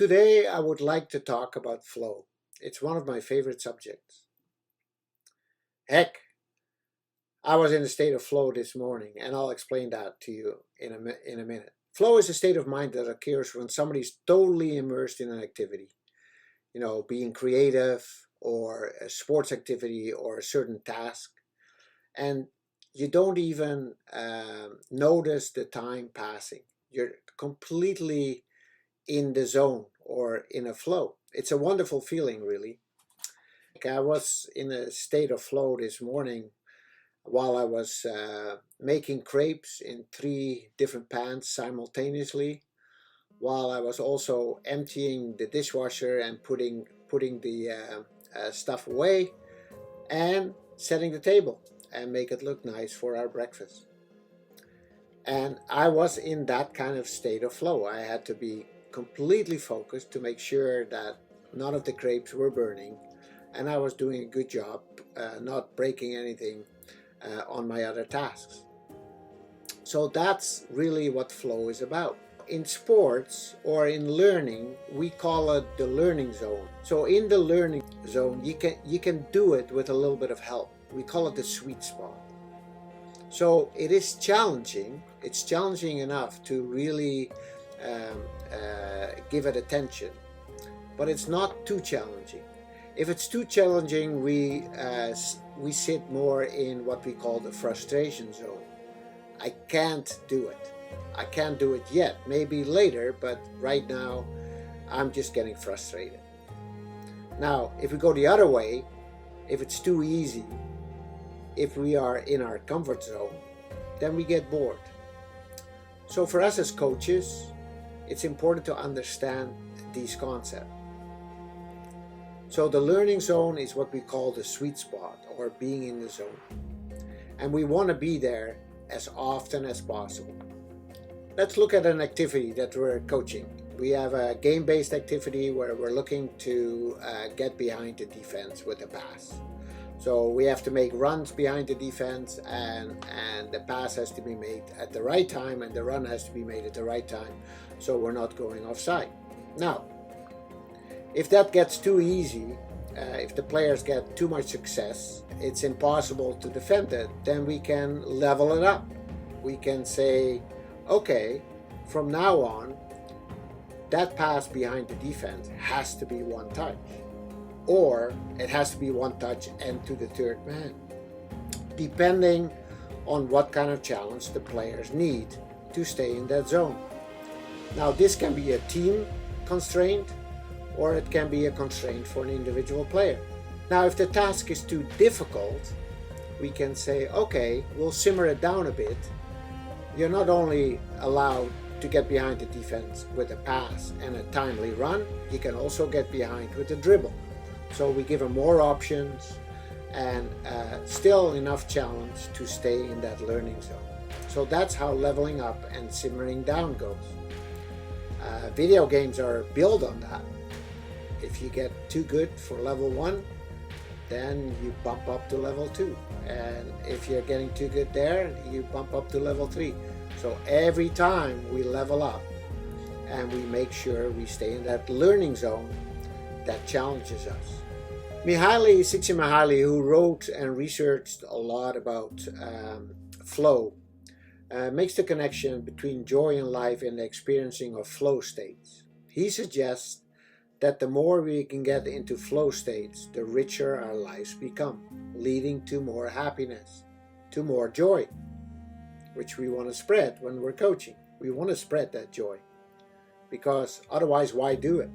Today, I would like to talk about flow. It's one of my favorite subjects. Heck, I was in a state of flow this morning, and I'll explain that to you in a minute. Flow is a state of mind that occurs when somebody's totally immersed in an activity, being creative or a sports activity or a certain task, and you don't even notice the time passing. You're completely in the zone or in a flow. It's a wonderful feeling, really. I was in a state of flow this morning while I was making crepes in three different pans simultaneously, while I was also emptying the dishwasher and putting the stuff away and setting the table and make it look nice for our breakfast. And I was in that kind of state of flow. I had to be completely focused to make sure that none of the crepes were burning, and I was doing a good job not breaking anything on my other tasks. So that's really what flow is about. In sports or in learning, we call it the learning zone. So in the learning zone, you can do it with a little bit of help. We call it the sweet spot. So it is challenging. It's challenging enough to really give it attention, but it's not too challenging. If it's too challenging, we sit more in what we call the frustration zone. I can't do it. I can't do it yet. Maybe later, but right now, I'm just getting frustrated. Now, if we go the other way, if it's too easy, if we are in our comfort zone, then we get bored. So for us as coaches, it's important to understand these concepts. So the learning zone is what we call the sweet spot, or being in the zone. And we want to be there as often as possible. Let's look at an activity that we're coaching. We have a game-based activity where we're looking to get behind the defense with a pass. So we have to make runs behind the defense, and the pass has to be made at the right time, and the run has to be made at the right time, so we're not going offside. Now, if that gets too easy, if the players get too much success, it's impossible to defend it, then we can level it up. We can say, okay, from now on, that pass behind the defense has to be one touch. Or it has to be one touch and to the third man, depending on what kind of challenge the players need to stay in that zone. Now, this can be a team constraint, or it can be a constraint for an individual player. Now, if the task is too difficult, we can say, okay, we'll simmer it down a bit. You're not only allowed to get behind the defense with a pass and a timely run, you can also get behind with a dribble. So we give them more options and still enough challenge to stay in that learning zone. So that's how leveling up and simmering down goes. Video games are built on that. If you get too good for level 1, then you bump up to level 2. And if you're getting too good there, you bump up to level 3. So every time we level up and we make sure we stay in that learning zone that challenges us. Mihaly Csikszentmihalyi, who wrote and researched a lot about flow, makes the connection between joy in life and the experiencing of flow states. He suggests that the more we can get into flow states, the richer our lives become, leading to more happiness, to more joy, which we want to spread when we're coaching. We want to spread that joy, because otherwise, why do it?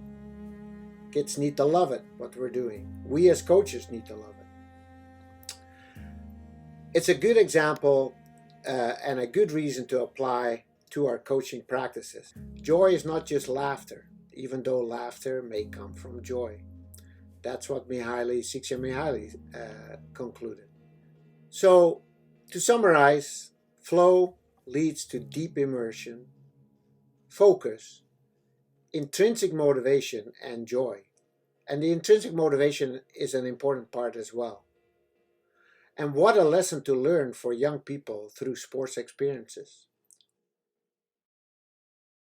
Kids need to love it, what we're doing. We as coaches need to love it. It's a good example and a good reason to apply to our coaching practices. Joy is not just laughter, even though laughter may come from joy. That's what Mihaly Csikszentmihalyi concluded. So, to summarize, flow leads to deep immersion, focus, intrinsic motivation, and joy. And the intrinsic motivation is an important part as well. And what a lesson to learn for young people through sports experiences.